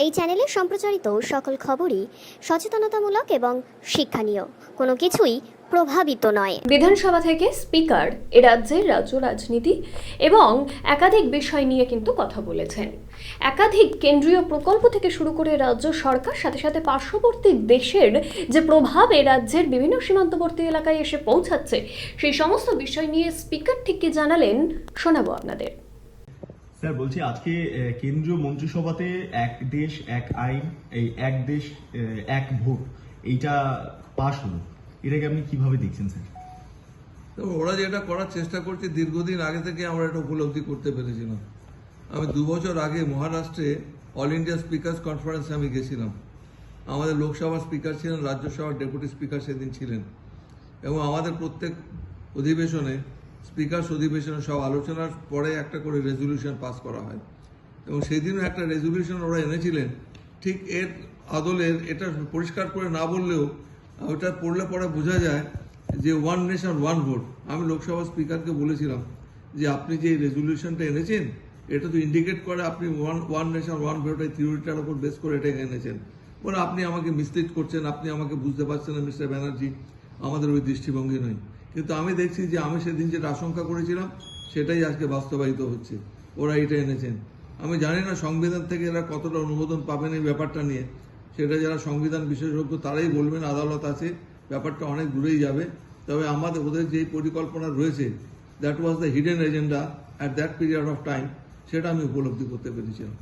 এই চ্যানেলে সম্প্রচারিত সকল খবরই সচেতনতামূলক এবং শিক্ষণীয়, কোনো কিছুই প্রভাবিত নয়। বিধানসভা থেকে স্পিকার এ রাজ্যের রাজ্য রাজনীতি এবং একাধিক বিষয় নিয়ে কিন্তু কথা বলেছেন। একাধিক কেন্দ্রীয় প্রকল্প থেকে শুরু করে রাজ্য সরকার, সাথে সাথে পার্শ্ববর্তী দেশের যে প্রভাব এ রাজ্যের বিভিন্ন সীমান্তবর্তী এলাকায় এসে পৌঁছাচ্ছে, সেই সমস্ত বিষয় নিয়ে স্পিকার ঠিক কি জানালেন শোনাবো আপনাদের। স্যার বলছি, আজকে কেন্দ্রীয় মন্ত্রিসভাতে এক দেশ এক আইন, এই এক দেশ এক ভোট, এইটা পাশ হলো, এটাকে আপনি কিভাবে দেখছেন স্যার? তো ওরা যেটা করার চেষ্টা করছে দীর্ঘদিন আগে থেকে আমরা এটা উপলব্ধি করতে পেরেছিলাম। আমি 2 বছর আগে মহারাষ্ট্রে অল ইন্ডিয়া স্পিকার্স কনফারেন্সে আমি গেছিলাম। আমাদের লোকসভার স্পিকার ছিলেন, রাজ্যসভার ডেপুটি স্পিকার সেদিন ছিলেন, এবং আমাদের প্রত্যেক অধিবেশনে, স্পিকার্স অধিবেশনে সব আলোচনার পরে একটা করে রেজলিউশন পাস করা হয়, এবং সেদিনও একটা রেজলিউশন ওরা এনেছিলেন। ঠিক এর আদলের এটা পরিষ্কার করে না বললেও ওটা পড়লে পরে বোঝা যায় যে ওয়ান নেশন ওয়ান ভোট। আমি লোকসভা স্পিকারকে বলেছিলাম যে আপনি যে রেজলিউশনটা এনেছেন, এটা তো ইন্ডিকেট করে আপনি ওয়ান নেশন ওয়ান ভোট এই থিওরিটার উপর বেস করে এটা এনেছেন। বলে আপনি আমাকে মিসলিড করছেন, আপনি আমাকে বুঝতে পারছেন না মিস্টার ব্যানার্জি, আমাদের ওই দৃষ্টিভঙ্গি নয়। কিন্তু আমি দেখছি যে আমি সেদিন যেটা আশঙ্কা করেছিলাম সেটাই আজকে বাস্তবায়িত হচ্ছে। ওরা এটা এনেছেন। আমি জানি না সংবিধান থেকে এরা কতটা অনুমোদন পাবেন এই ব্যাপারটা নিয়ে, সেটা যারা সংবিধান বিশেষজ্ঞ তারাই বলবেন, আদালত আছে, ব্যাপারটা অনেক দূরেই যাবে। তবে আমাদের ওদের যেই পরিকল্পনা রয়েছে, that was the hidden agenda at that period of time, সেটা আমি উপলব্ধি করতে পেরেছিলাম।